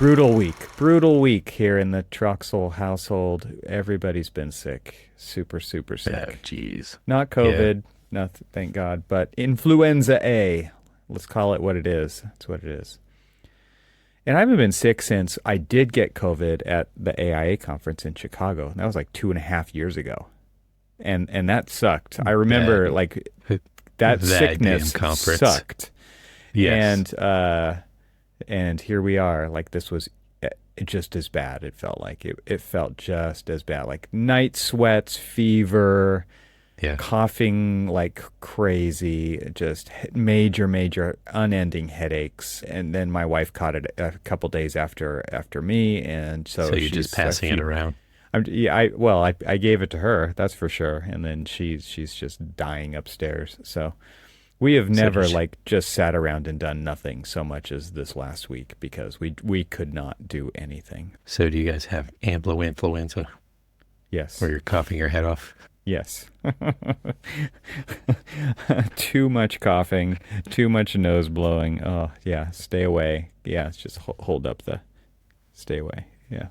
Brutal week here in the Troxel household. Everybody's been sick, super, super Oh, sick. jeez. Not Yeah. COVID, not thank God, but influenza A. Let's call it what it is. That's what it is. And I haven't been sick since I did get COVID at the AIA conference in Chicago. That was like 2.5 years ago, and that sucked. I That remember like that that damn sickness conference. sucked, Yes. and here we are. Like this was just as bad. It felt like it felt just as bad. Like night sweats, fever, Yeah. coughing like crazy, just major, unending headaches. And then my wife caught it a couple days after me, and So so you're just she's a passing it few. around. Yeah, I gave it to her, that's for sure, and then she's just dying upstairs. So we have So never did you, like just sat around and done nothing so much as this last week because we could not do anything. so do you guys have amplo influenza Yes. where you're coughing your head off? Yes. Too much coughing, too much nose blowing. Oh, yeah, stay away. Yeah, it's just hold up the stay away. Yeah.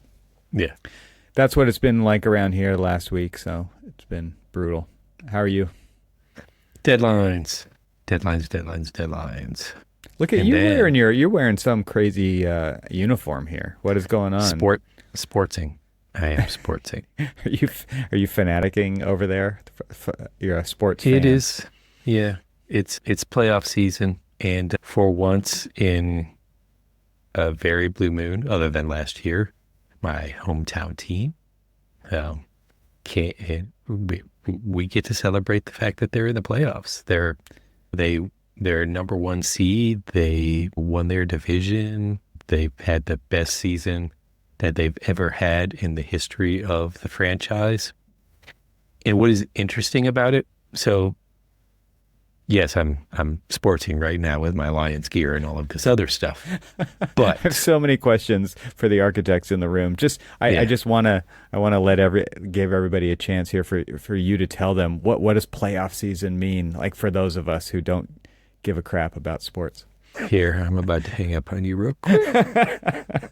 Yeah. That's what it's been like around here last week, so it's been brutal. How are you? Deadlines. Deadlines. Look at And you then you're wearing some crazy uniform here. What is going on? sportsing. I am sportsing. Are you fanaticking over there? You're a sports It fan. is. Yeah. It's playoff season, and for once in a very blue moon, other than last year, my hometown team um, can't. We get to celebrate the fact that they're in the playoffs. They they're number one seed. They won their division. They've had the best season that they've ever had in the history of the franchise. And what is interesting about it? So yes, I'm sporting right now with my Lions gear and all of this other stuff. I have But so many questions for the architects in the room. I yeah, just wanna give everybody a chance here for you to tell them what does playoff season mean, like for those of us who don't give a crap about sports. here I'm about to hang up on you real quick.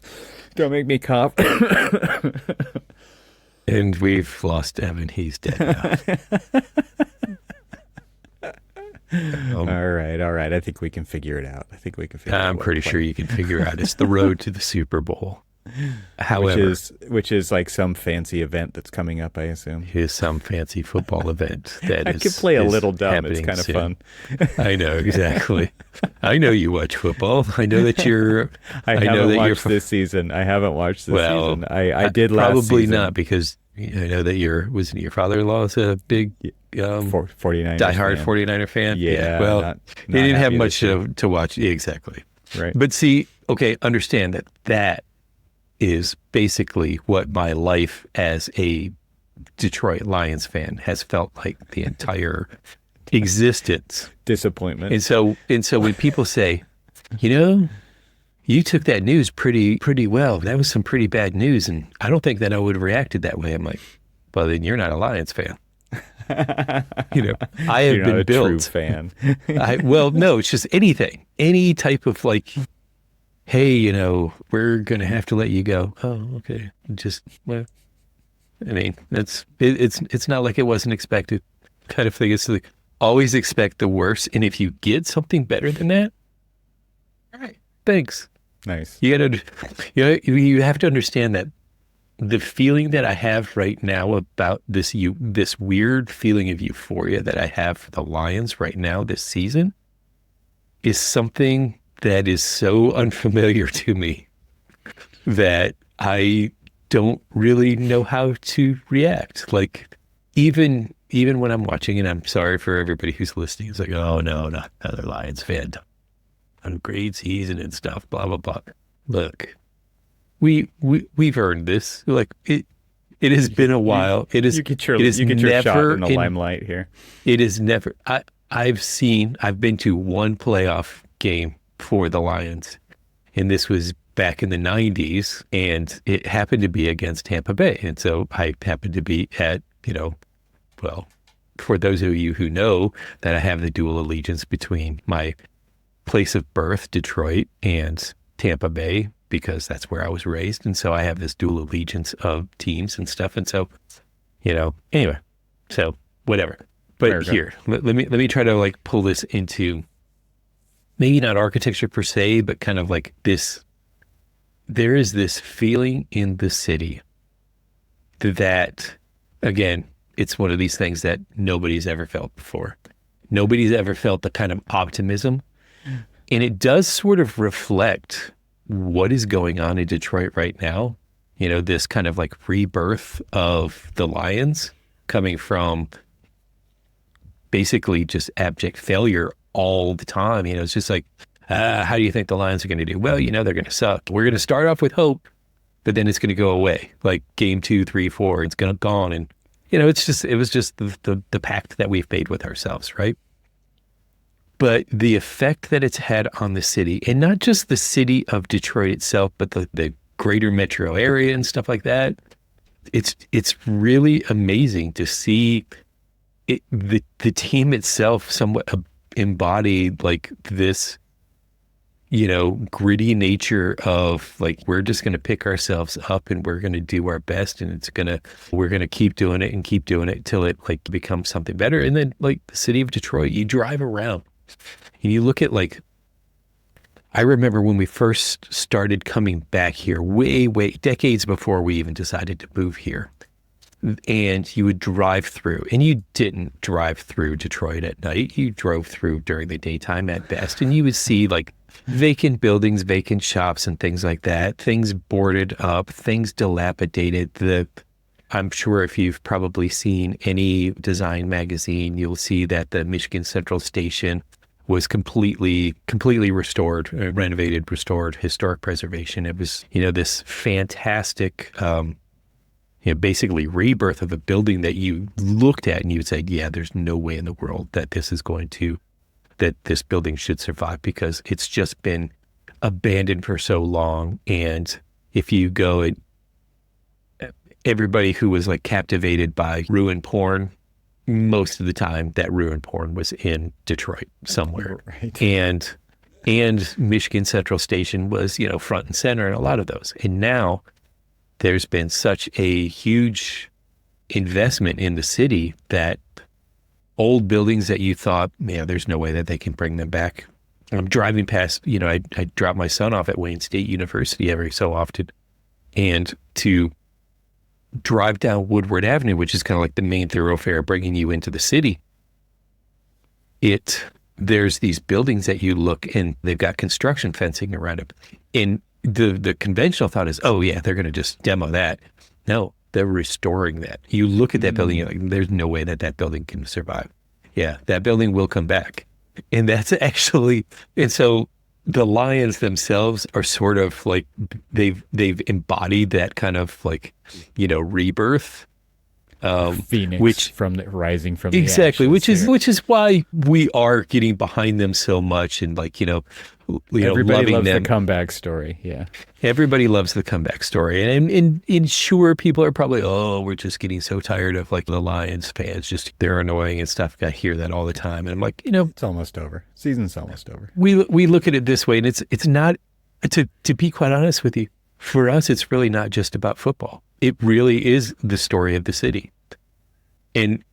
Don't make me cough. And we've lost Evan. He's dead now. Um, All right. I think we can figure it out. I think we can figure out I'm what pretty sure you can figure out it's the road to the Super Bowl. However, which is like some fancy event that's coming up, I assume. here's some fancy football event that I could play a is little dumb. It's happening kind of soon. fun. I know exactly. I know you watch football. I know that you're. I I know haven't that you're. watched this season. I haven't watched this Well, season. I did last probably season. not because I know that wasn't your father-in-law is a big 49ers diehard fan. 49er fan. Yeah, Well, not they didn't have happy much this year. to watch. Exactly. Right. But see, okay, understand that is basically what my life as a Detroit Lions fan has felt like the entire existence. Disappointment. And so when people say, you know, you took that news pretty well. That was some pretty bad news, and I don't think that I would have reacted that way. I'm like, well, then you're not a Lions fan. You know, I have You're not been a true built. fan. Well, no, it's just anything, any type of like, hey, you know, we're gonna have to let you go. Oh, okay. Just well, I mean, it's not like it wasn't expected, kind of thing. It's like always expect the worst, and if you get something better than that, all right, thanks. Nice. You have to understand that the feeling that I have right now about this weird feeling of euphoria that I have for the Lions right now this season is something that is so unfamiliar to me that I don't really know how to react. Like even when I'm watching, and I'm sorry for everybody who's listening, it's like, oh no, not another Lions fan. On a great season and stuff, blah blah blah. Look, we've earned this. Like it has been a while. It is. You get It is you get your shot never in the limelight here. It is never. I've been to one playoff game for the Lions, and this was back in the 90s, and it happened to be against Tampa Bay. And so I happened to be at, well, for those of you who know that I have the dual allegiance between my place of birth, Detroit, and Tampa Bay, because that's where I was raised. And so I have this dual allegiance of teams and stuff. And so, anyway, so whatever. But here, let me try to like pull this into maybe not architecture per se, but kind of like this. There is this feeling in the city that, again, it's one of these things that nobody's ever felt before. Nobody's ever felt the kind of optimism. And it does sort of reflect what is going on in Detroit right now. This kind of like rebirth of the Lions coming from basically just abject failure all the time. It's just like, how do you think the Lions are going to do? Well, they're going to suck. We're going to start off with hope, but then it's going to go away. Like game 2, 3, 4, it's going to gone. And, it was just the pact that we've made with ourselves, right? But the effect that it's had on the city, and not just the city of Detroit itself, but the greater metro area and stuff like that, it's really amazing to see the team itself somewhat embodied like this, gritty nature of like, we're just going to pick ourselves up and we're going to do our best, and we're going to keep doing it till it like becomes something better. And then like the city of Detroit, you drive around and you look at like, I remember when we first started coming back here way decades before we even decided to move here. And you would drive through, and you didn't drive through Detroit at night. You drove through during the daytime at best, and you would see like vacant buildings, vacant shops, and things like that. Things boarded up, things dilapidated. I'm sure if you've probably seen any design magazine, you'll see that the Michigan Central Station was completely restored, renovated, restored, historic preservation. It was, this fantastic, basically rebirth of a building that you looked at and you would say, yeah, there's no way in the world that this building should survive, because it's just been abandoned for so long. And if you go, everybody who was like captivated by ruin porn, most of the time that ruin porn was in Detroit somewhere. Right. And Michigan Central Station was, front and center in a lot of those. And now there's been such a huge investment in the city that old buildings that you thought, man, there's no way that they can bring them back. I'm driving past, I drop my son off at Wayne State University every so often, and to drive down Woodward Avenue, which is kind of like the main thoroughfare bringing you into the city, there's these buildings that you look, and they've got construction fencing around them. And the conventional thought is, oh yeah, they're going to just demo that. No, they're restoring that. You look at that building, you're like, there's no way that building can survive. Yeah, that building will come back. And that's actually, and so the Lions themselves are sort of like, they've embodied that kind of like, rebirth. Phoenix from the rising from the exactly, ashes which is why we are getting behind them so much, and like everybody loves them. The comeback story. Yeah, everybody loves the comeback story, and sure, people are probably, we're just getting so tired of like the Lions fans, just they're annoying and stuff. I hear that all the time, and I'm like, it's almost over. Season's almost over. We look at it this way, and it's not, to be quite honest with you, for us, it's really not just about football. It really is the story of the city. And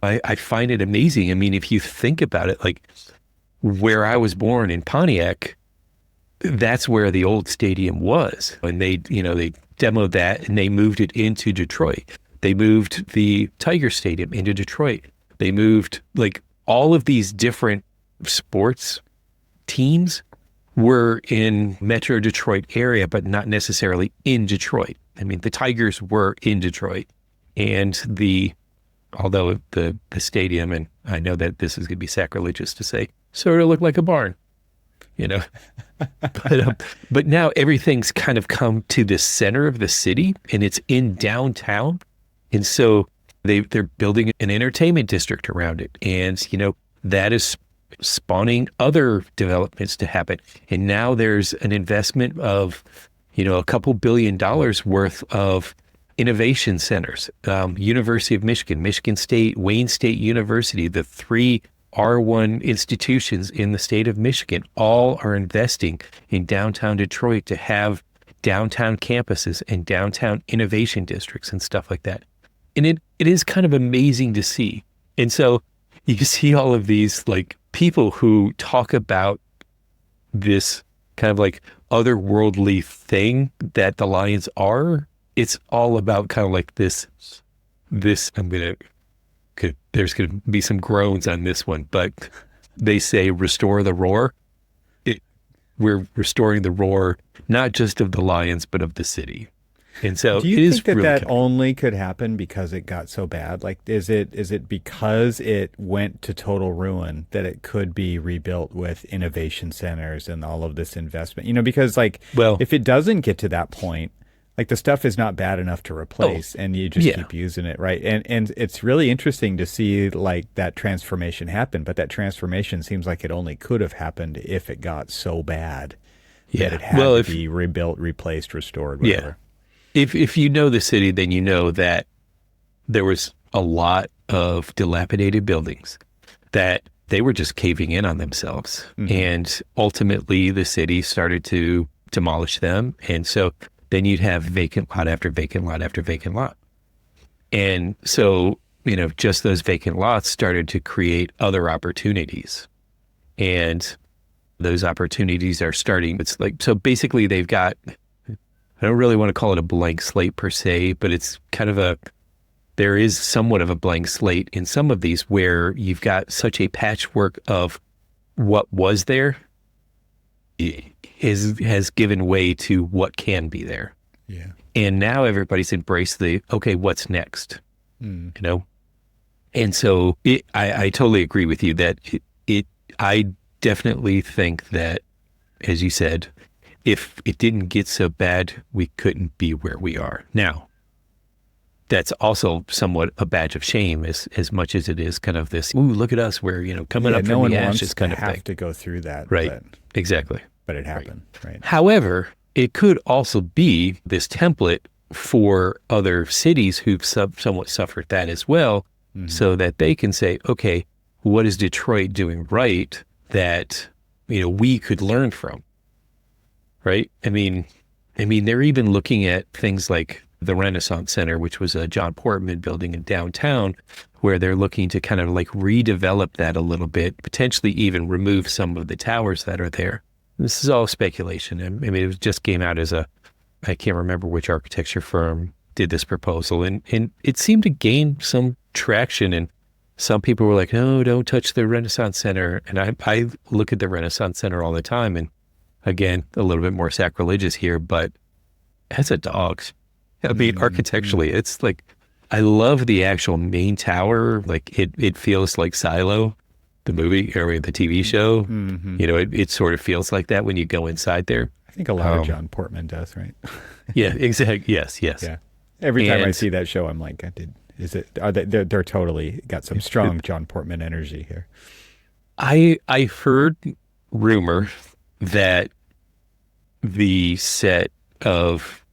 I find it amazing. I mean, if you think about it, like where I was born in Pontiac, that's where the old stadium was. And they demoed that and they moved it into Detroit. They moved the Tiger Stadium into Detroit. They moved like all of these different sports teams were in Metro Detroit area, but not necessarily in Detroit. I mean, the Tigers were in Detroit, and although the stadium, and I know that this is going to be sacrilegious to say, sort of looked like a barn, but now everything's kind of come to the center of the city, and it's in downtown, and so they're building an entertainment district around it, and that is spawning other developments to happen. And now there's an investment of, a couple $2 billion worth of innovation centers. University of Michigan, Michigan State, Wayne State University, the three R1 institutions in the state of Michigan all are investing in downtown Detroit to have downtown campuses and downtown innovation districts and stuff like that. And it is kind of amazing to see. And so you see all of these like people who talk about this kind of like otherworldly thing that the Lions are. It's all about kind of like this, there's going to be some groans on this one, but they say restore the roar. We're restoring the roar, not just of the Lions, but of the city. And so do you it is think that really that only could happen because it got so bad? Like, is it because it went to total ruin that it could be rebuilt with innovation centers and all of this investment? You know, because like, well, if it doesn't get to that point, like the stuff is not bad enough to replace, and you just keep using it, right? And it's really interesting to see like that transformation happen, but that transformation seems like it only could have happened if it got so bad that it had to be rebuilt, replaced, restored, whatever. Yeah. If you know the city, then you know that there was a lot of dilapidated buildings that they were just caving in on themselves. Mm-hmm. And ultimately the city started to demolish them. And so then you'd have vacant lot after vacant lot after vacant lot. And so, you know, just those vacant lots started to create other opportunities. And those opportunities are starting, it's like, so basically they've got, I don't really want to call it a blank slate per se, but it's kind of there is somewhat of a blank slate in some of these where you've got such a patchwork of what was there has given way to what can be there. Yeah. And now everybody's embraced okay, what's next? You know? And so I totally agree with you that I definitely think that, as you said, if it didn't get so bad, we couldn't be where we are now. That's also somewhat a badge of shame as much as it is kind of this, ooh, look at us, we're, you know, coming up from the ashes kind of thing. Have to go through that. Right. Exactly. But it happened. Right. However, it could also be this template for other cities who've somewhat suffered that as well, so that they can say, okay, what is Detroit doing right that, you know, we could learn from? Right. I mean, they're even looking at things like the Renaissance Center, which was a John Portman building in downtown, where they're looking to kind of like redevelop that a little bit, potentially even remove some of the towers that are there. This is all speculation. I mean, it just came out as I can't remember which architecture firm did this proposal, and it seemed to gain some traction, and some people were like, no, don't touch the Renaissance Center. And I look at the Renaissance Center all the time, and again, a little bit more sacrilegious here, but as a dog, I mean, architecturally, it's like, I love the actual main tower. Like it feels like Silo, the movie or the TV show. You know, it sort of feels like that when you go inside there. I think a lot of John Portman does, right? Yeah, exactly. Yes. Yeah. Every time I see that show, I'm like, they're totally got some strong John Portman energy here. I heard rumor that the set of,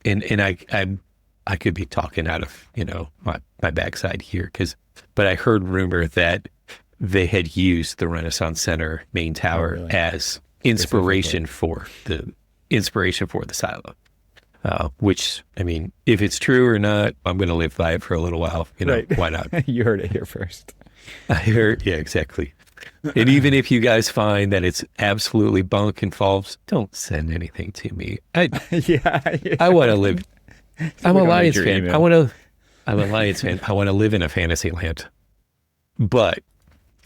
and I could be talking out of, you know, my backside here, but I heard rumor that they had used the Renaissance Center main tower as inspiration for the silo. Which, I mean, if it's true or not, I'm going to live by it for a little while. You know, why not? You heard it here first. I heard, yeah, exactly. And even if you guys find that it's absolutely bunk and false, don't send anything to me. I want to live. I'm a Lions fan. I'm a Lions fan. I want to live in a fantasy land. But,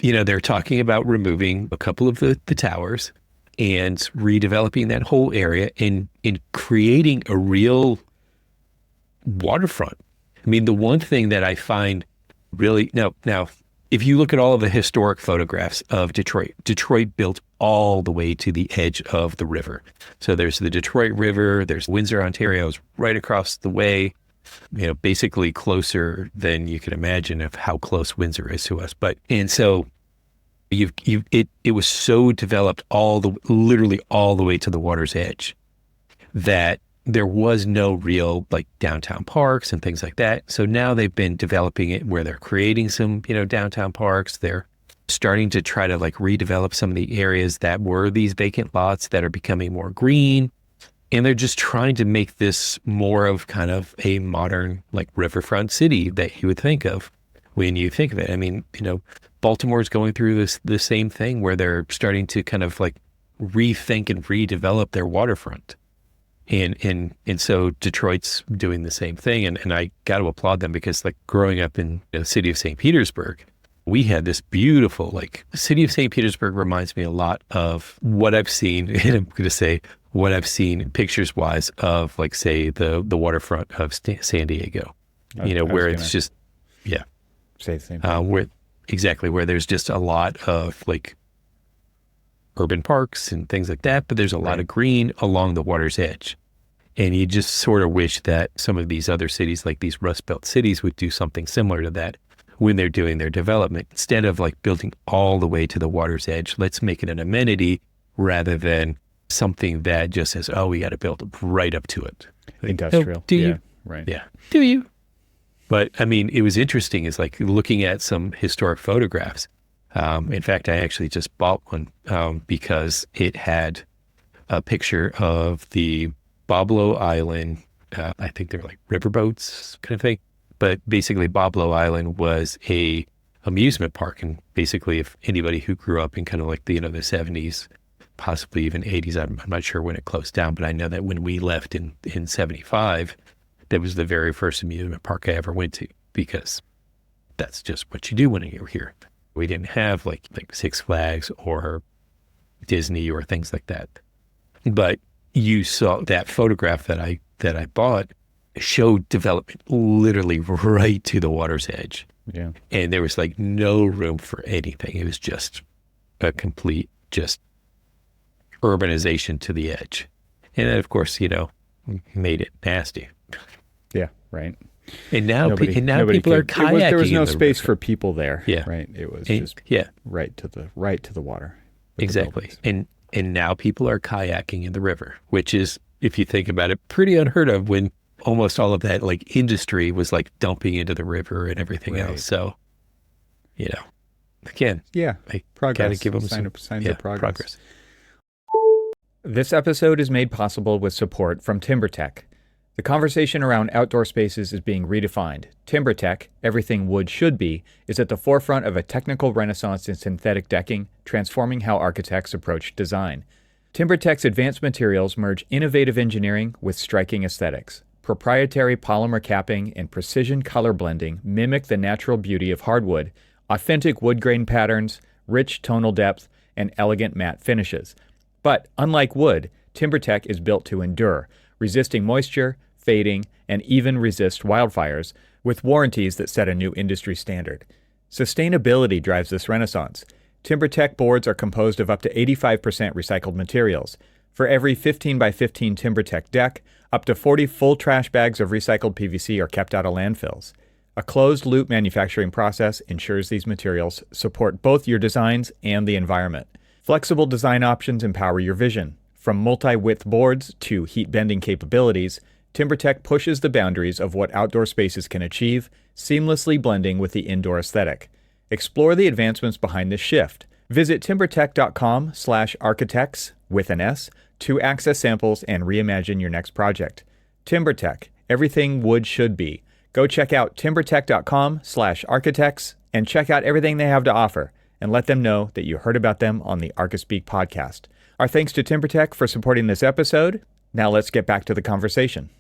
you know, they're talking about removing a couple of the towers and redeveloping that whole area and creating a real waterfront. I mean, the one thing that I find really, now, if you look at all of the historic photographs of Detroit built all the way to the edge of the river. So there's the Detroit River, there's Windsor, Ontario's right across the way, you know, basically closer than you can imagine of how close Windsor is to us. And so it was so developed literally all the way to the water's edge that there was no real like downtown parks and things like that. So now they've been developing it where they're creating some, you know, downtown parks. They're starting to try to like redevelop some of the areas that were these vacant lots that are becoming more green. And they're just trying to make this more of kind of a modern like riverfront city that you would think of when you think of it. I mean, Baltimore's going through the same thing where they're starting to kind of like rethink and redevelop their waterfront. And so Detroit's doing the same thing. And I got to applaud them because like growing up in the city of St. Petersburg, we had this beautiful, like the city of St. Petersburg reminds me a lot of what I've seen. And I'm going to say what I've seen pictures wise of like, say the waterfront of San Diego, where it's just, yeah. Say the same thing. Where there's just a lot of like urban parks and things like that, but there's a lot of green along the water's edge. And you just sort of wish that some of these other cities, like these Rust Belt cities, would do something similar to that when they're doing their development. Instead of like building all the way to the water's edge, let's make it an amenity rather than something that just says, oh, we got to build right up to it. Like, industrial. Do you? Right. Yeah. Do you? But I mean, it was interesting is like looking at some historic photographs. In fact, I actually just bought one because it had a picture of the Boblo Island. I think they're like riverboats kind of thing. But basically, Boblo Island was a amusement park. And basically, if anybody who grew up in kind of like the 70s, possibly even 80s, I'm not sure when it closed down, but I know that when we left in 75, that was the very first amusement park I ever went to because that's just what you do when you're here. We didn't have like Six Flags or Disney or things like that. But you saw that photograph that I bought showed development literally right to the water's edge. Yeah. And there was like no room for anything. It was just a complete just urbanization to the edge. And then of course, made it nasty. Yeah, right. And now people are kayaking. There was no in the space river. for people there. Yeah. Right. It was just right to the water. Exactly. And now people are kayaking in the river, which is, if you think about it, pretty unheard of when almost all of that like industry was like dumping into the river and everything else. So, again, progress. Gotta give them signs of progress. This episode is made possible with support from TimberTech. The conversation around outdoor spaces is being redefined. TimberTech, everything wood should be, is at the forefront of a technical renaissance in synthetic decking, transforming how architects approach design. TimberTech's advanced materials merge innovative engineering with striking aesthetics. Proprietary polymer capping and precision color blending mimic the natural beauty of hardwood, authentic wood grain patterns, rich tonal depth, and elegant matte finishes. But unlike wood, TimberTech is built to endure, resisting moisture, fading, and even resist wildfires, with warranties that set a new industry standard. Sustainability drives this renaissance. TimberTech boards are composed of up to 85% recycled materials. For every 15 by 15 TimberTech deck, up to 40 full trash bags of recycled PVC are kept out of landfills. A closed-loop manufacturing process ensures these materials support both your designs and the environment. Flexible design options empower your vision. From multi-width boards to heat-bending capabilities, TimberTech pushes the boundaries of what outdoor spaces can achieve, seamlessly blending with the indoor aesthetic. Explore the advancements behind this shift. Visit timbertech.com/architects with an S to access samples and reimagine your next project. TimberTech, everything wood should be. Go check out timbertech.com/architects and check out everything they have to offer, and let them know that you heard about them on the ArchiSpeak podcast. Our thanks to TimberTech for supporting this episode. Now let's get back to the conversation.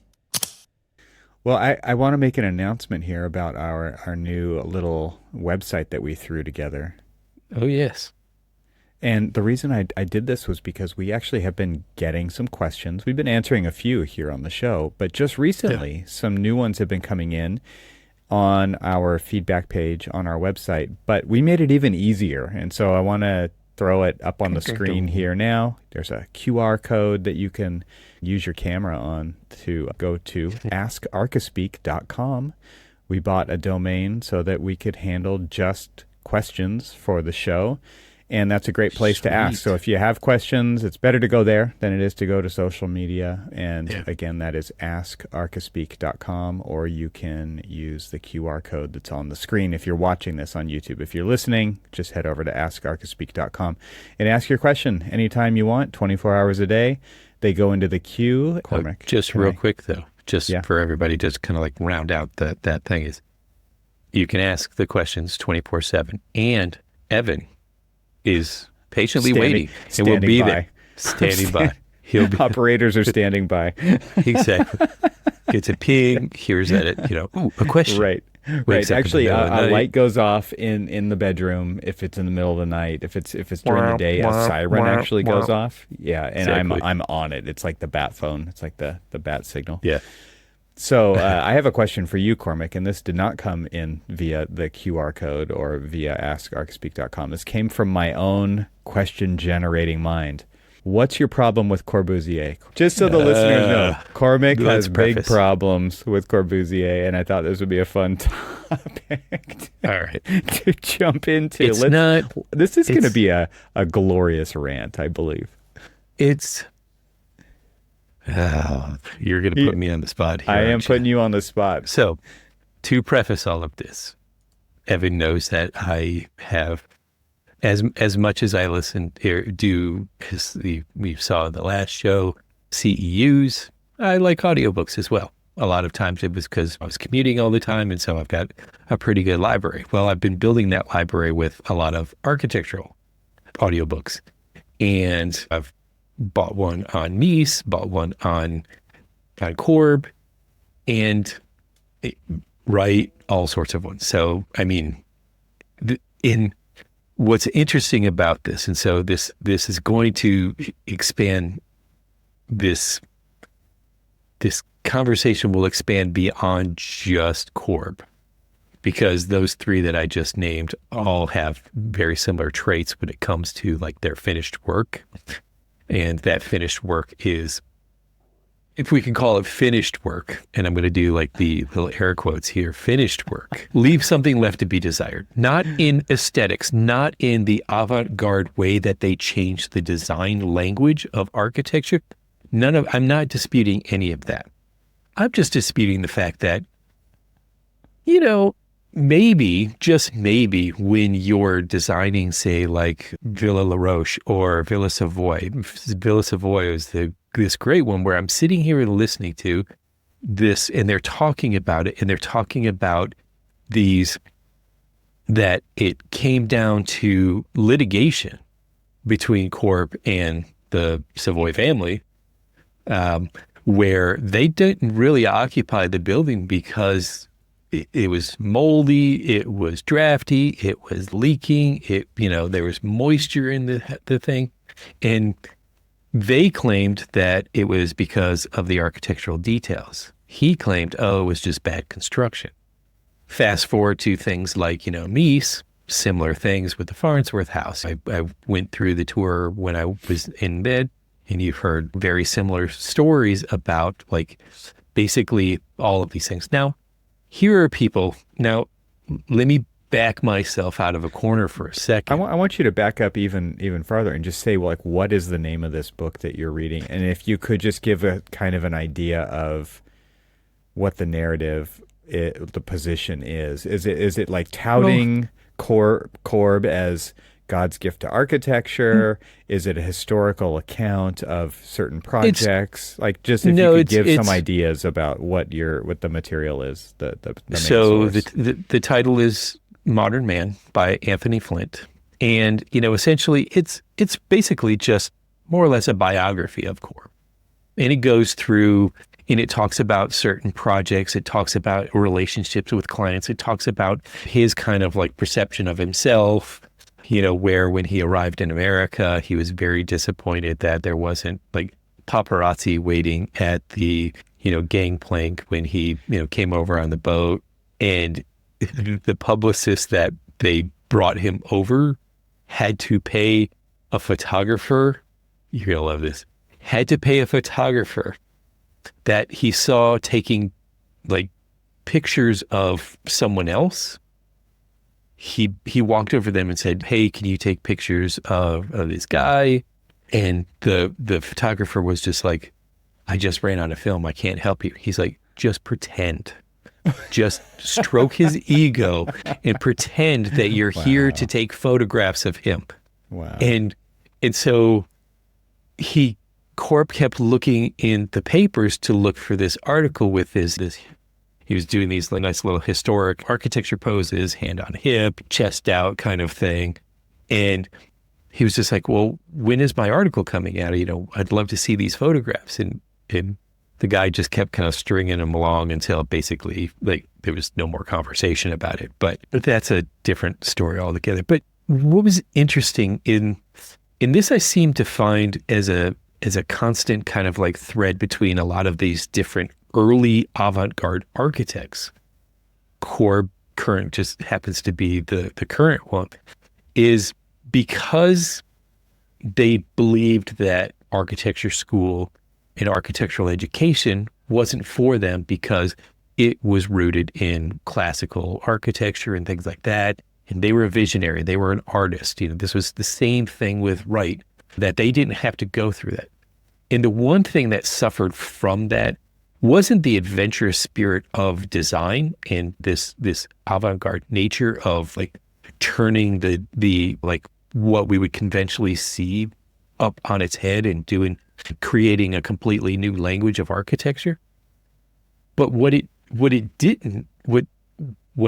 Well, I want to make an announcement here about our new little website that we threw together. Oh, yes. And the reason I did this was because we actually have been getting some questions. We've been answering a few here on the show, but just recently, some new ones have been coming in on our feedback page on our website. But we made it even easier, and so I want to throw it up on the screen here now. There's a QR code that you can use your camera on to go to askarchispeak.com. We bought a domain so that we could handle just questions for the show. And that's a great place to ask. So if you have questions, it's better to go there than it is to go to social media. And again, that is askarchispeak.com, or you can use the QR code that's on the screen if you're watching this on YouTube. If you're listening, just head over to askarchispeak.com and ask your question anytime you want, 24 hours a day. They go into the queue. Cormac. Just real quick, though, just for everybody, just kind of like round out that thing is, you can ask the questions 24/7, and Evan is patiently waiting and will be there, standing by. He'll be operators are standing by. Exactly. Gets a ping. Here's that. A question. Right. Actually, a light goes off in the bedroom if it's in the middle of the night. If it's during the day, a siren actually goes off. Yeah, and exactly. I'm on it. It's like the bat phone. It's like the bat signal. Yeah. So I have a question for you, Cormac, and this did not come in via the QR code or via askarchispeak.com. This came from my own question-generating mind. What's your problem with Corbusier? Just so the listeners know, Cormac has big problems with Corbusier, and I thought this would be a fun topic to jump into. This is going to be a glorious rant, I believe. You're going to put me on the spot here. I am putting you on the spot. So, to preface all of this, Evan knows that I have, as much as I listen or do, because we saw in the last show, CEUs, I like audiobooks as well. A lot of times it was because I was commuting all the time, and so I've got a pretty good library. Well, I've been building that library with a lot of architectural audiobooks, and I've bought one on Mies, bought one on Corb, and write all sorts of ones. So, I mean, in what's interesting about this, and so this is going to expand, this conversation will expand beyond just Corb, because those three that I just named all have very similar traits when it comes to like their finished work. And that finished work is, if we can call it finished work, and I'm going to do like the little air quotes here, finished work, leave something left to be desired. Not in aesthetics, not in the avant-garde way that they changed the design language of architecture. I'm not disputing any of that. I'm just disputing the fact that, maybe, just maybe, when you're designing, say, like Villa La Roche or Villa Savoy is this great one where I'm sitting here and listening to this, and they're talking about it, and they're talking about that it came down to litigation between Corb and the Savoy family, where they didn't really occupy the building because it was moldy, it was drafty, it was leaking, there was moisture in the thing. And they claimed that it was because of the architectural details. He claimed, it was just bad construction. Fast forward to things like, Mies, similar things with the Farnsworth house. I went through the tour when I was in bed, and you've heard very similar stories about like basically all of these things. Now, here are people. Now, let me back myself out of a corner for a second. I want you to back up even farther and just say, like, what is the name of this book that you're reading? And if you could just give a kind of an idea of what the narrative, the position is. Is it like touting Corb as God's gift to architecture? Is it a historical account of certain projects? Like, just if you could give some ideas about what the material is. The main source. The title is Modern Man by Anthony Flint, and essentially it's basically just more or less a biography of Corb, and it goes through. And it talks about certain projects. It talks about relationships with clients. It talks about his kind of like perception of himself, where when he arrived in America, he was very disappointed that there wasn't like paparazzi waiting at the, gangplank when he, came over on the boat. And the publicist that they brought him over had to pay a photographer. You're going to love this. Had to pay a photographer that he saw taking like pictures of someone else. he walked over them and said, "Hey, can you take pictures of this guy?" And the photographer was just like, "I just ran out of film. I can't help you." He's like, "Just pretend. Just stroke his ego and pretend that you're here to take photographs of him." Wow. And so Corp kept looking in the papers to look for this article with this. He was doing these nice little historic architecture poses, hand on hip, chest out kind of thing. And he was just like, "Well, when is my article coming out? I'd love to see these photographs." And the guy just kept kind of stringing him along until basically like there was no more conversation about it. But that's a different story altogether. But what was interesting in this, I seem to find as a constant kind of like thread between a lot of these different early avant-garde architects. Current just happens to be the current one, is because they believed that architecture school and architectural education wasn't for them because it was rooted in classical architecture and things like that. And they were a visionary. They were an artist. This was the same thing with Wright, that they didn't have to go through that. And the one thing that suffered from that wasn't the adventurous spirit of design and this avant-garde nature of like turning the like what we would conventionally see up on its head and creating a completely new language of architecture. But what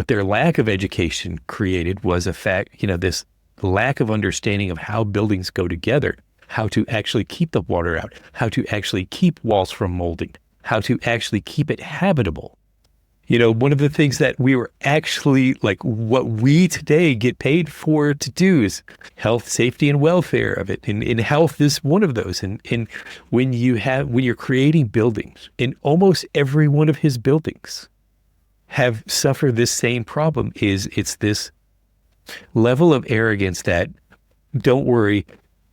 their lack of education created was this lack of understanding of how buildings go together, how to actually keep the water out, how to actually keep walls from molding, how to actually keep it habitable. One of the things that we were actually like what we today get paid for to do is health, safety, and welfare of it. And health is one of those. And when you're creating buildings, and almost every one of his buildings have suffered this same problem, it's this level of arrogance that, don't worry,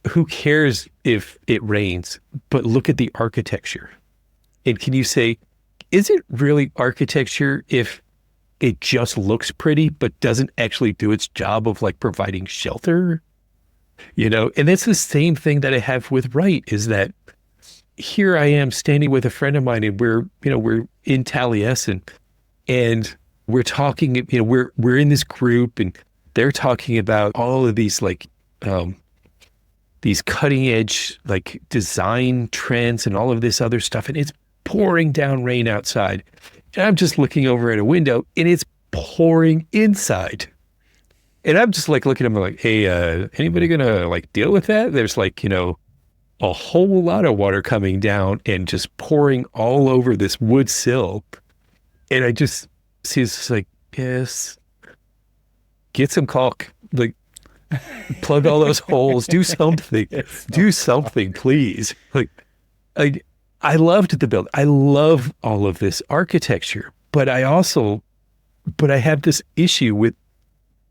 who cares if it rains, but look at the architecture. And can you say, is it really architecture if it just looks pretty, but doesn't actually do its job of like providing shelter? And that's the same thing that I have with Wright, is that here I am standing with a friend of mine, and we're in Taliesin, and we're talking, we're in this group, and they're talking about all of these like, these cutting edge like design trends and all of this other stuff. And it's pouring down rain outside. And I'm just looking over at a window, and it's pouring inside. And I'm just like looking at them like, "Hey, anybody gonna like deal with that?" There's like, a whole lot of water coming down and just pouring all over this wood sill. And I just see it's like, yes, get some caulk, like plug all those holes, do something, do something, please. Like, I loved the build. I love all of this architecture, but I have this issue with,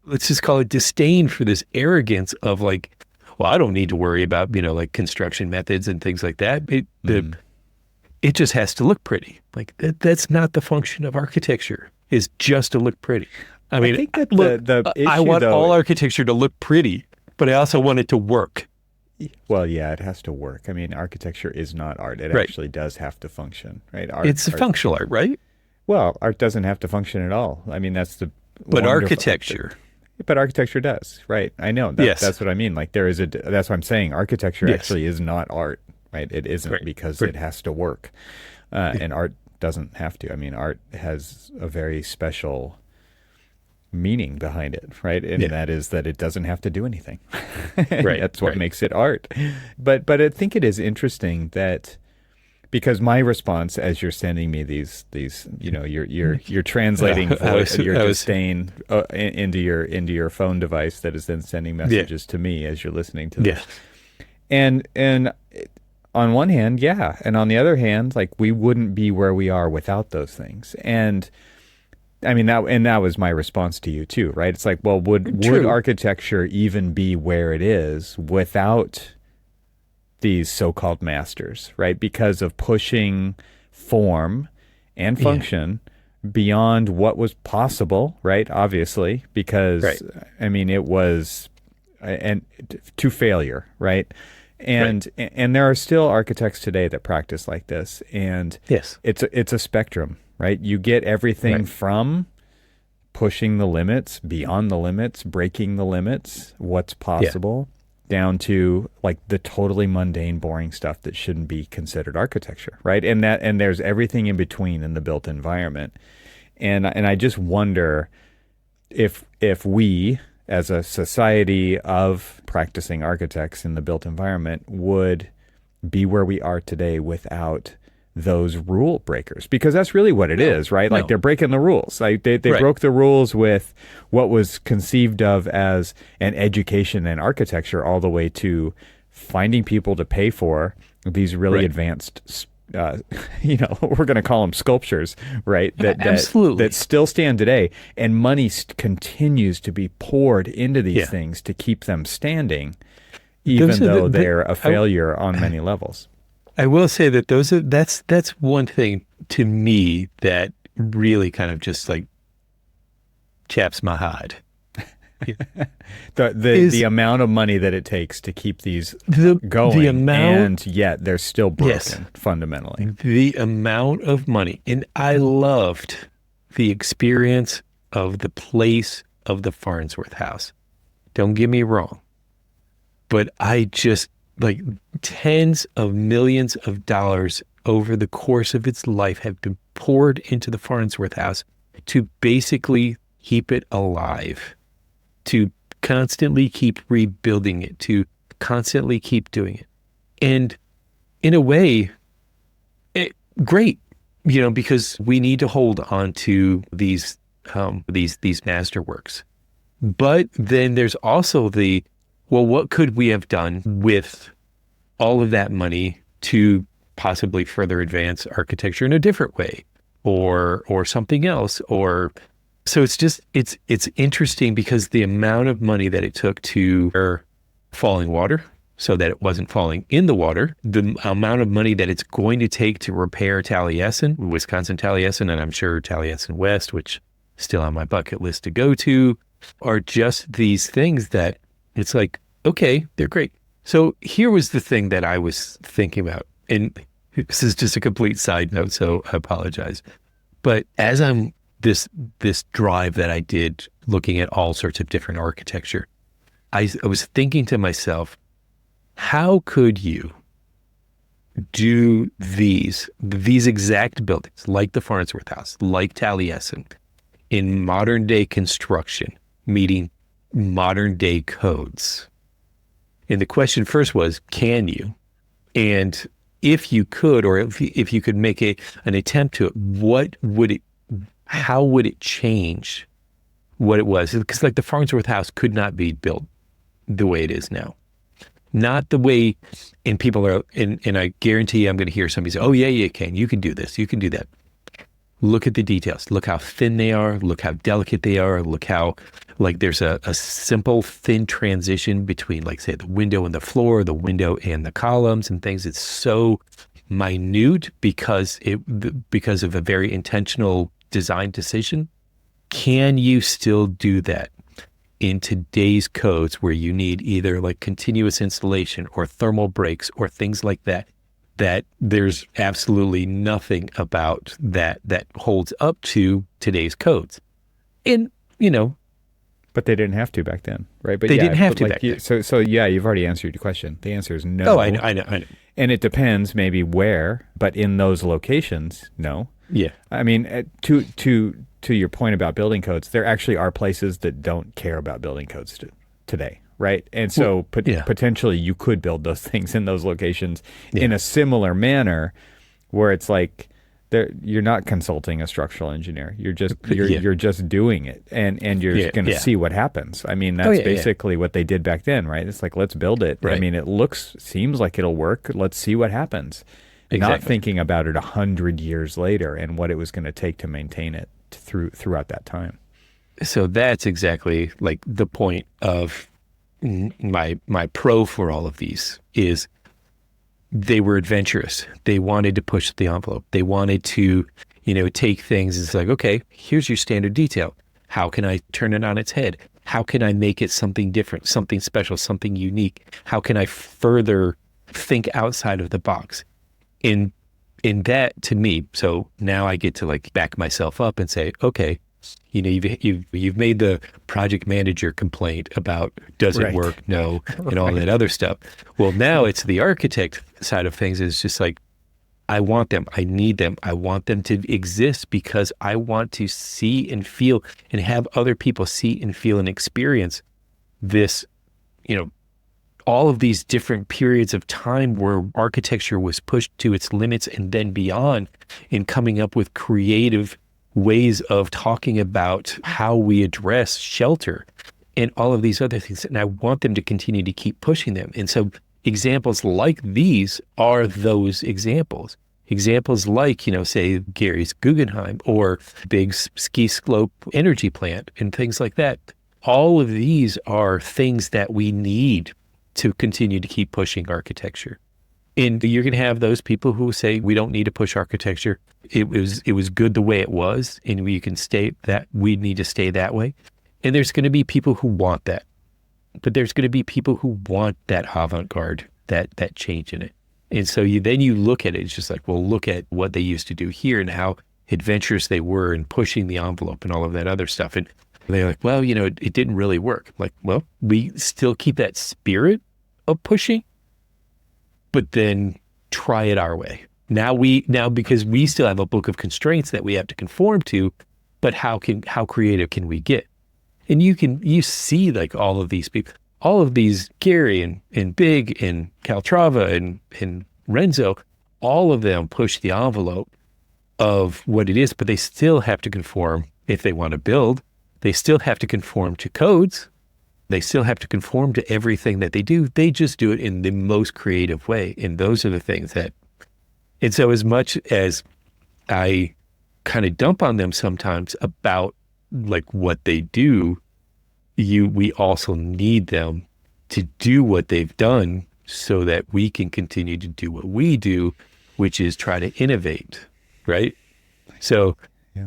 let's just call it disdain for this arrogance of like, well, I don't need to worry about, like construction methods and things like that. It just has to look pretty. Like that's not the function of architecture, is just to look pretty. I mean, think that the issue, I want though, all architecture to look pretty, but I also want it to work. Well, yeah, it has to work. I mean, architecture is not art. It actually does have to function, right? It's a functional art, right? Well, art doesn't have to function at all. I mean, that's the But architecture. But architecture does, right? I know. Yes. That's what I mean. Like that's what I'm saying. Architecture actually is not art, right? It isn't, because it has to work. And art doesn't have to. I mean, art has a very special meaning behind it, right? And that is that it doesn't have to do anything. Right. That's what makes it art. But I think it is interesting that, because my response, as you're sending me these you're translating your disdain into your phone device that is then sending messages to me as you're listening to this. And on one hand, and on the other hand, like, we wouldn't be where we are without those things. And I mean, that was my response to you too, right? It's like, well, would architecture even be where it is without these so-called masters, right? Because of pushing form and function beyond what was possible, right? Obviously, Right. because I mean it was and to failure, right? Right. And there are still architects today that practice like this, and Yes. it's a spectrum, right? You get everything Right. from pushing the limits, beyond the limits, breaking the limits, what's Yeah. possible, down to like the totally mundane, boring stuff that shouldn't be considered architecture, right? And there's everything in between in the built environment. And I just wonder if we as a society of practicing architects in the built environment would be where we are today without those rule breakers, because that's really what it No. is, right? Like No. they're breaking the rules. Like they Right. broke the rules with what was conceived of as an education and architecture, all the way to finding people to pay for these really Right. advanced we're going to call them sculptures, right? Absolutely. That still stand today, and money continues to be poured into these Yeah. things to keep them standing, Those even are though the they're a failure on many levels. I will say that that's one thing to me that really kind of just like chaps my hide. The Is amount of money that it takes to keep these the going, amount and yet they're still broken yes, fundamentally. the amount of money. And I loved the experience of the place of the Farnsworth house. Don't get me wrong, but I just like tens of millions of dollars over the course of its life have been poured into the Farnsworth house to basically keep it alive, to constantly keep rebuilding it, to constantly keep doing it. And in a way, great, because we need to hold on to these masterworks. But then there's also well, what could we have done with all of that money to possibly further advance architecture in a different way, or something else, or so it's interesting because the amount of money that it took to repair falling water so that it wasn't falling in the water, the amount of money that it's going to take to repair Taliesin, Wisconsin Taliesin, and I'm sure Taliesin West, which is still on my bucket list to go to, are just these things that it's like, okay, they're great. So here was the thing that I was thinking about, and this is just a complete side note, so I apologize. But as I'm this drive that I did looking at all sorts of different architecture, I was thinking to myself, how could you do these exact buildings like the Farnsworth House, like Taliesin, in modern day construction, meeting modern day codes? And the question first was, can you? And if you could, or if you could make an attempt to it, how would it change what it was? Because like the Farnsworth House could not be built the way it is now. Not the way, and people are, and I guarantee I'm going to hear somebody say, oh yeah, you can do this, you can do that. Look at the details. Look how thin they are. Look how delicate they are. Look how, like, there's a simple, thin transition between, like, say, the window and the floor, the window and the columns and things. It's so minute because of a very intentional design decision. Can you still do that in today's codes where you need either like continuous installation or thermal breaks or things like that? That there's absolutely nothing about that holds up to today's codes. And, But they didn't have to back then, right? But they yeah, didn't have but to like back then. so yeah, you've already answered your question. The answer is no. Oh, I know. And it depends maybe where, but in those locations, no. Yeah. I mean, to your point about building codes, there actually are places that don't care about building codes today, right? And so potentially you could build those things in those locations in a similar manner, where it's like you're not consulting a structural engineer. You're just doing it, and you're going to see what happens. I mean, that's basically what they did back then, right? It's like, let's build it. Right. I mean, seems like it'll work. Let's see what happens. Exactly. Not thinking about it 100 years later and what it was going to take to maintain it throughout that time. So that's exactly like the point of my pro for all of these is they were adventurous. They wanted to push the envelope. They wanted to, take things. It's like, okay, here's your standard detail. How can I turn it on its head? How can I make it something different, something special, something unique? How can I further think outside of the box? In that, to me, so now I get to like back myself up and say, okay, you've made the project manager complaint about does it Right. work? No, and all that other stuff. Well, now it's the architect side of things. Is just like, I want them. I need them. I want them to exist because I want to see and feel and have other people see and feel and experience this, all of these different periods of time where architecture was pushed to its limits and then beyond, in coming up with creative ways of talking about how we address shelter and all of these other things. And I want them to continue to keep pushing them. And so examples like these are those examples. Examples like, say Gary's Guggenheim or big ski slope energy plant and things like that. All of these are things that we need to continue to keep pushing architecture. And you're going to have those people who say, we don't need to push architecture. It was good the way it was, and we need to stay that way. And there's going to be people who want that. But there's going to be people who want that avant-garde, that change in it. And so then you look at it, it's just like, well, look at what they used to do here and how adventurous they were in pushing the envelope and all of that other stuff. And they're like, well, it didn't really work. Like, well, we still keep that spirit of pushing, but then try it our way. Now because we still have a book of constraints that we have to conform to, but how creative can we get? And you see like all of these people, all of these Gary and Big and Caltrava and Renzo, all of them push the envelope of what it is, but they still have to conform if they want to build. They still have to conform to codes. They still have to conform to everything that they do. They just do it in the most creative way. And those are the things and so as much as I kind of dump on them sometimes about like what they do, we also need them to do what they've done so that we can continue to do what we do, which is try to innovate, right? So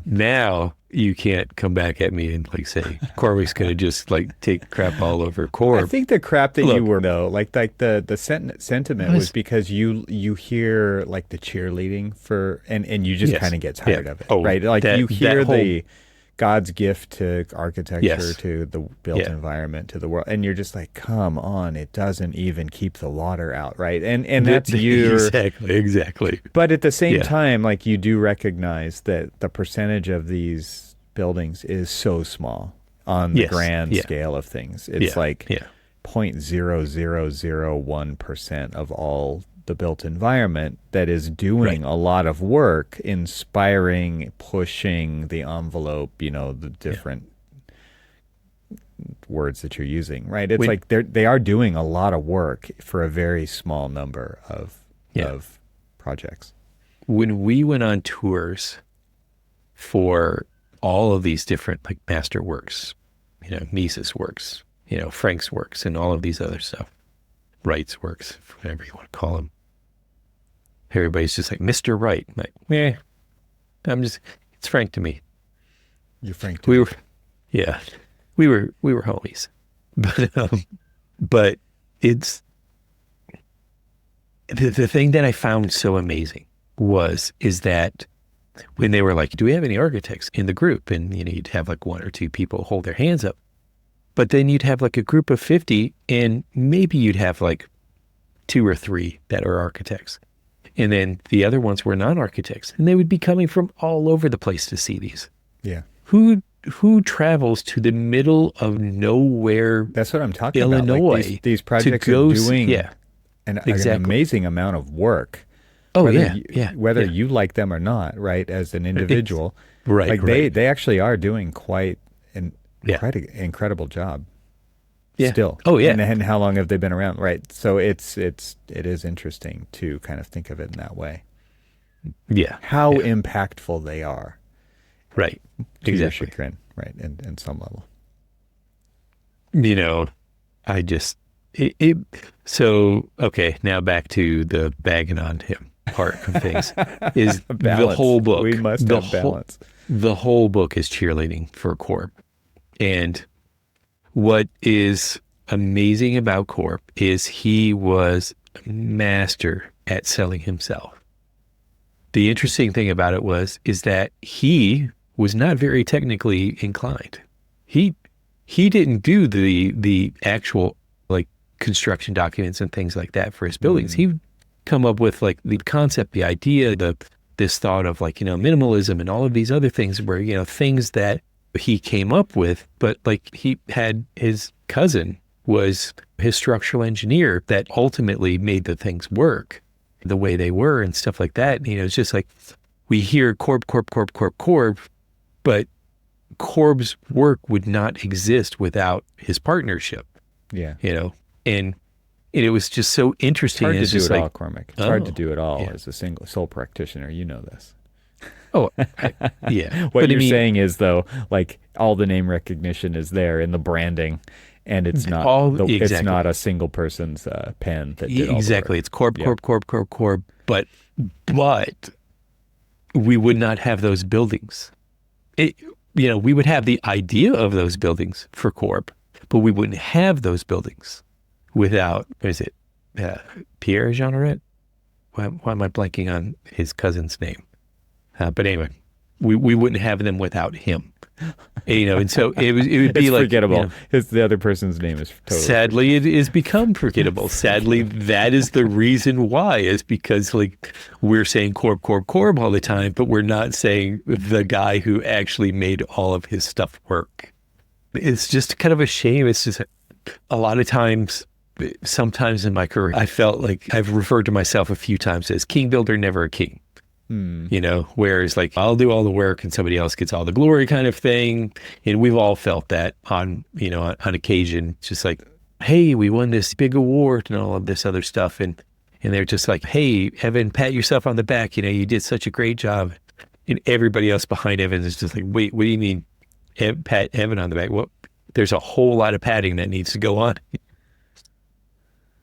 now you can't come back at me and like say Cormac's going to just like take crap all over Corb. I think the crap that you were though, like the sentiment was because you hear like the cheerleading for and you just kind of get tired of it, right? Like you hear the God's gift to architecture, to the built environment, to the world, and you're just like, come on, it doesn't even keep the water out, right? And that's you exactly. But at the same time, like you do recognize that the percentage of these buildings is so small on the grand scale of things. It's like 0.0001% of all the built environment that is doing a lot of work, inspiring, pushing the envelope, the different words that you're using, right? It's like they are doing a lot of work for a very small number of projects. When we went on tours for all of these different like Masterworks, Mises Works, Frank's Works, and all of these other stuff, Wright's Works, whatever you want to call them. Everybody's just like, Mr. Wright. I'm like, it's Frank to me. You're Frank to me. We were homies. But it's the thing that I found so amazing is that when they were like, do we have any architects in the group? And you'd have like one or two people hold their hands up. But then you'd have like a group of 50 and maybe you'd have like 2 or 3 that are architects. And then the other ones were non-architects, and they would be coming from all over the place to see these. Yeah. Who travels to the middle of nowhere? That's what I'm talking Illinois, about. Like these projects are doing an amazing amount of work. Oh, whether you like them or not, right? As an individual, right? Like they actually are doing quite an incredible job. Yeah. Still. Oh, yeah. And how long have they been around? Right. So it is interesting to kind of think of it in that way. Yeah. How impactful they are. Right. To your chagrin, right. And in some level. I just, so, okay, now back to the bagging on him. part of things is the Balance. whole book. We must the have whole, balance. The whole book is cheerleading for Corb. And what is amazing about Corb is he was a master at selling himself. The interesting thing about it is that he was not very technically inclined. He didn't do the actual like construction documents and things like that for his buildings. He'd come up with like the concept, the idea, this thought of like, minimalism and all of these other things where, things that he came up with, but like he had his cousin was his structural engineer that ultimately made the things work the way they were and stuff like that. It's just like we hear Corb, but Corb's work would not exist without his partnership. Yeah. And it was just so interesting. It's hard to do just it like, all, Cormac. It's hard to do it all yeah. as a single sole practitioner. You know this. Oh, yeah. What you're saying is, though, like all the name recognition is there in the branding, and it's not it's not a single person's pen that did all exactly. the work. It's Corb. But we would not have those buildings. We would have the idea of those buildings for Corb, but we wouldn't have those buildings without, what is it, Pierre Jeanneret? Why am I blanking on his cousin's name? But anyway, we wouldn't have them without him. And so it would be it's like forgettable. The other person's name is totally sadly it is become forgettable. Sadly, that is the reason why, is because like we're saying Corb all the time, but we're not saying the guy who actually made all of his stuff work. It's just kind of a shame. It's just a lot of times, sometimes in my career, I felt like I've referred to myself a few times as king builder, never a king. Whereas like I'll do all the work and somebody else gets all the glory kind of thing. And we've all felt that on occasion, just like, hey, we won this big award and all of this other stuff. And they're just like, hey, Evan, pat yourself on the back. You did such a great job. And everybody else behind Evan is just like, wait, what do you mean pat Evan on the back? Well, there's a whole lot of patting that needs to go on.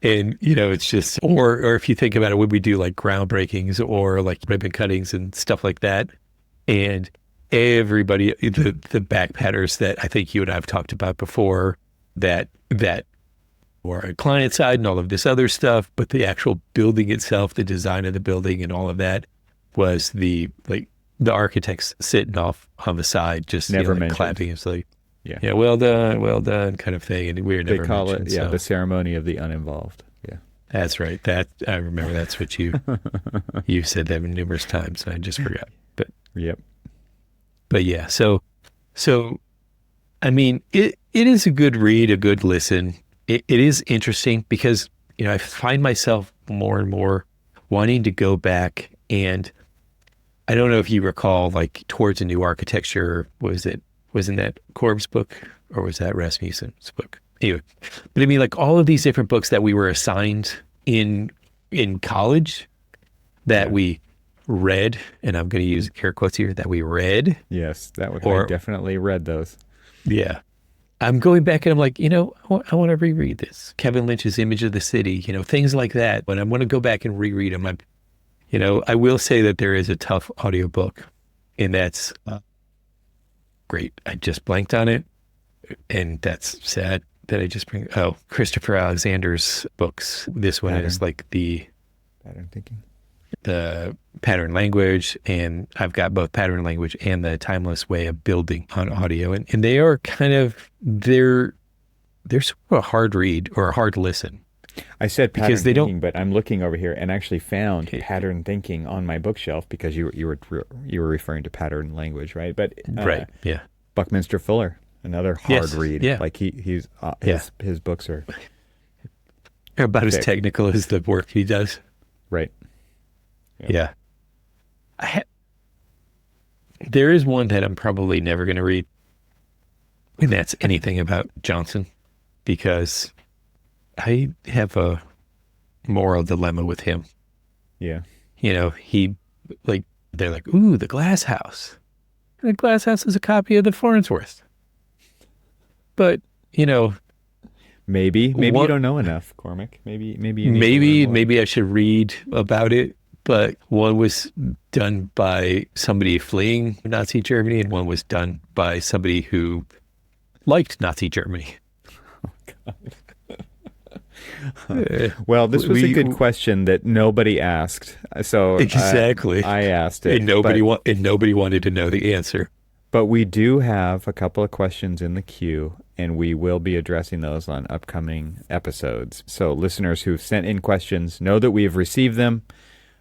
And, it's just, or if you think about it, when we do like groundbreakings or like ribbon cuttings and stuff like that, and everybody, the back patters that I think you and I have talked about before, that were on client side and all of this other stuff, but the actual building itself, the design of the building and all of that was the architects sitting off on the side, just never mentioned. Clapping. It's like, yeah, well done, kind of thing. And we're never they call mentioned, it, the ceremony of the uninvolved. Yeah, that's right. That I remember. That's what you said that numerous times. I just forgot. But yep. But yeah, so I mean, it is a good read, a good listen. It is interesting because I find myself more and more wanting to go back, and I don't know if you recall, like Towards a New Architecture. Wasn't that Corb's book, or was that Rasmussen's book? Anyway, but I mean, like all of these different books that we were assigned in college that we read, and I'm going to use air quotes here, that we read. Yes, I definitely read those. Yeah. I'm going back and I'm like, I want to reread this. Kevin Lynch's Image of the City, things like that. But I want to go back and reread them. I will say that there is a tough audiobook, and that's great. I just blanked on it, and that's sad that I just Christopher Alexander's books. This one is like the pattern thinking, the pattern language, and I've got both pattern language and the timeless way of building on audio, and they are kind of they're sort of a hard read or a hard listen. I said pattern thinking, but I'm looking over here and actually found pattern thinking on my bookshelf because you were referring to pattern language, right? But right, yeah. Buckminster Fuller, another hard read. Yeah, like his books are about as technical as the work he does. Right. Yep. Yeah. There is one that I'm probably never going to read, and that's anything about Johnson, because I have a moral dilemma with him. Yeah. He they're like, ooh, the Glass House. The Glass House is a copy of the Farnsworth. But, maybe you don't know enough, Cormac. Maybe I should read about it. but one was done by somebody fleeing Nazi Germany, and one was done by somebody who liked Nazi Germany. Well, this was a good question that nobody asked. So Exactly. I asked it. And nobody wanted to know the answer. But we do have a couple of questions in the queue, and we will be addressing those on upcoming episodes. So listeners who've sent in questions know that we have received them,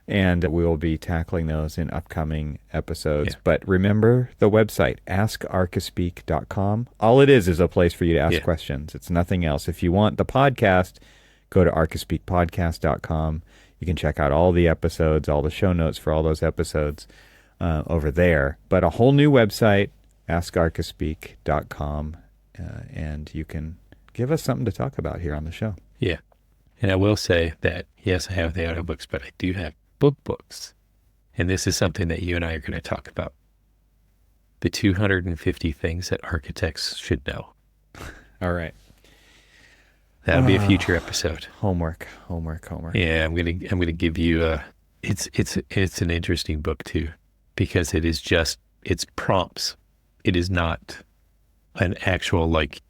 and we will be tackling those in upcoming episodes. Yeah. But remember the website, askarchispeak.com. All it is a place for you to ask questions. It's nothing else. If you want the podcast, go to archispeakpodcast.com. You can check out all the episodes, all the show notes for all those episodes over there. But a whole new website, askarchispeak.com, and you can give us something to talk about here on the show. Yeah. And I will say that, yes, I have the audiobooks, but I do have books. And this is something that you and I are going to talk about. The 250 things that architects should know. All right. That'll be a future episode. Homework. Yeah, I'm gonna give you it's an interesting book too, because it's prompts. It is not an actual like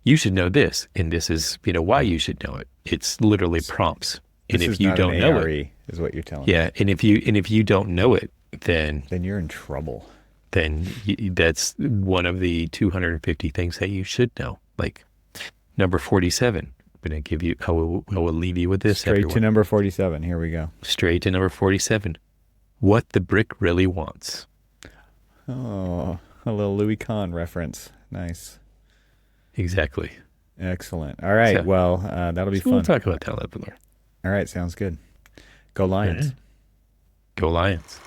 you should know this, and this is why you should know it. It's literally prompts. And if you don't know it, is what you're telling me. Yeah, and if you don't know it, then you're in trouble. Then that's one of the 250 things that you should know. Like number 47. I'm going to give you, I will leave you with this. Straight to number 47. Here we go. Straight to number 47. What the brick really wants. Oh, a little Louis Kahn reference. Nice. Exactly. Excellent. All right. So, that'll be fun. We'll talk about that a little bit more. All right. Sounds good. Go Lions. Right. Go Lions.